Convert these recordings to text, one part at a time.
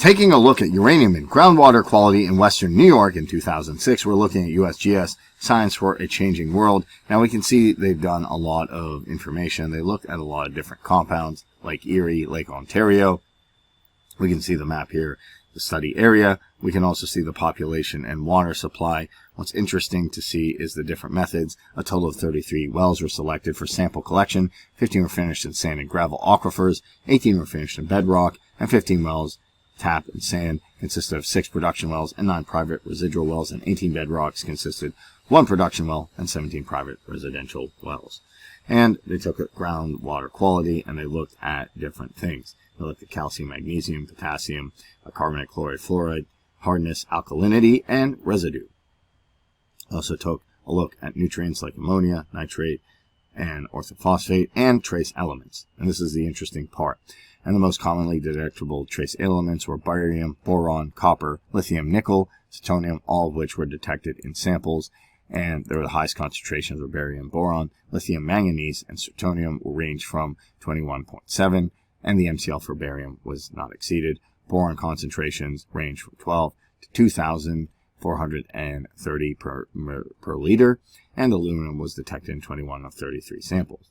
Taking a look at uranium and groundwater quality in western New York in 2006, we're looking at USGS Science for a Changing World. Now we can see they've done a lot of information. They looked at a lot of different compounds, Lake Erie, Lake Ontario. We can see the map here, the study area. We can also see the population and water supply. What's interesting to see is the different methods. A total of 33 wells were selected for sample collection. 15 were finished in sand and gravel aquifers, 18 were finished in bedrock, and 15 wells tap and sand consisted of 6 production wells and 9 private residual wells, and 18 bedrocks consisted 1 production well and 17 private residential wells. And they took groundwater quality and they looked at different things. They looked at calcium, magnesium, potassium, carbonate, chloride, fluoride, hardness, alkalinity, and residue. Also took a look at nutrients like ammonia, nitrate, and orthophosphate, and trace elements. And this is the interesting part. And the most commonly detectable trace elements were barium, boron, copper, lithium, nickel, zirconium, all of which were detected in samples. And there were the highest concentrations of barium, boron, lithium, manganese, and zirconium will range from 21.7, and the MCL for barium was not exceeded. Boron concentrations range from 12 to 2,430 per liter, and aluminum was detected in 21 of 33 samples.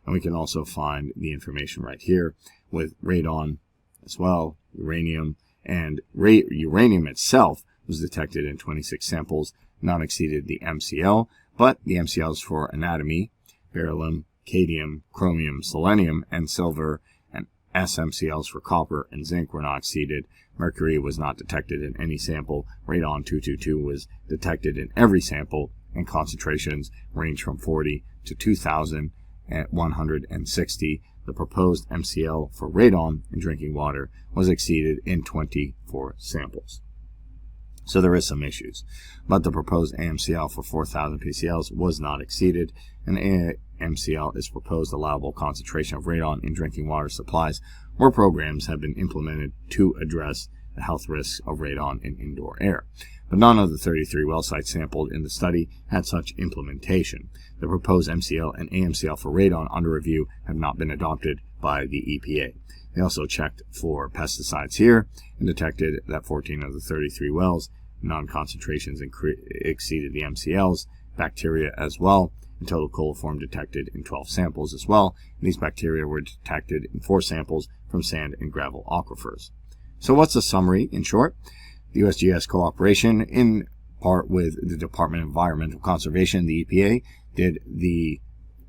And we can also find the information right here with radon as well, uranium, and uranium itself was detected in 26 samples, not exceeded the MCL, but the MCLs for antimony, beryllium, cadmium, chromium, selenium, and silver, and SMCLs for copper and zinc were not exceeded. Mercury was not detected in any sample. Radon 222 was detected in every sample, and concentrations range from 40 to 2,160. The proposed MCL for radon in drinking water was exceeded in 24 samples. So there is some issues, but the proposed AMCL for 4,000 PCLs was not exceeded. An AMCL is proposed allowable concentration of radon in drinking water supplies, where programs have been implemented to address the health risks of radon in indoor air. But none of the 33 well sites sampled in the study had such implementation. The proposed MCL and AMCL for radon under review have not been adopted by the EPA. They also checked for pesticides here and detected that 14 of the 33 wells, non-concentrations exceeded the MCLs, bacteria as well, and total coliform detected in 12 samples as well. And these bacteria were detected in 4 samples from sand and gravel aquifers. So what's the summary in short? The USGS cooperation in part with the Department of Environmental Conservation, the EPA, did the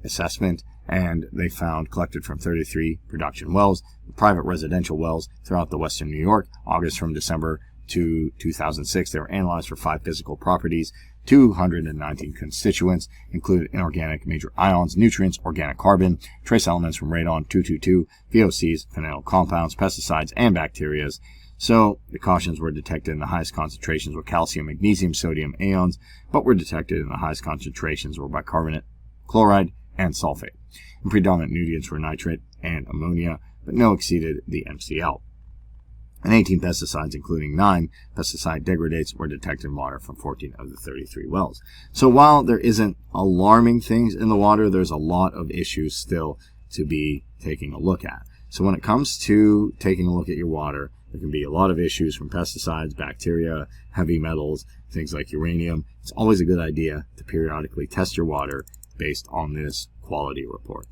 assessment, and they found collected from 33 production wells, private residential wells throughout the western New York, August from December to 2006. They were analyzed for 5 physical properties, 219 constituents, included inorganic major ions, nutrients, organic carbon, trace elements from radon 222, VOCs, phenyl compounds, pesticides, and bacteria. So the cautions were detected in the highest concentrations were calcium, magnesium, sodium ions, but were detected in the highest concentrations were bicarbonate, chloride, and sulfate. And predominant nutrients were nitrate and ammonia, but no exceeded the MCL. And 18 pesticides, including 9 pesticide degradates, were detected in water from 14 of the 33 wells. So while there isn't alarming things in the water, there's a lot of issues still to be taking a look at. So when it comes to taking a look at your water, there can be a lot of issues from pesticides, bacteria, heavy metals, things like uranium. It's always a good idea to periodically test your water based on this quality report.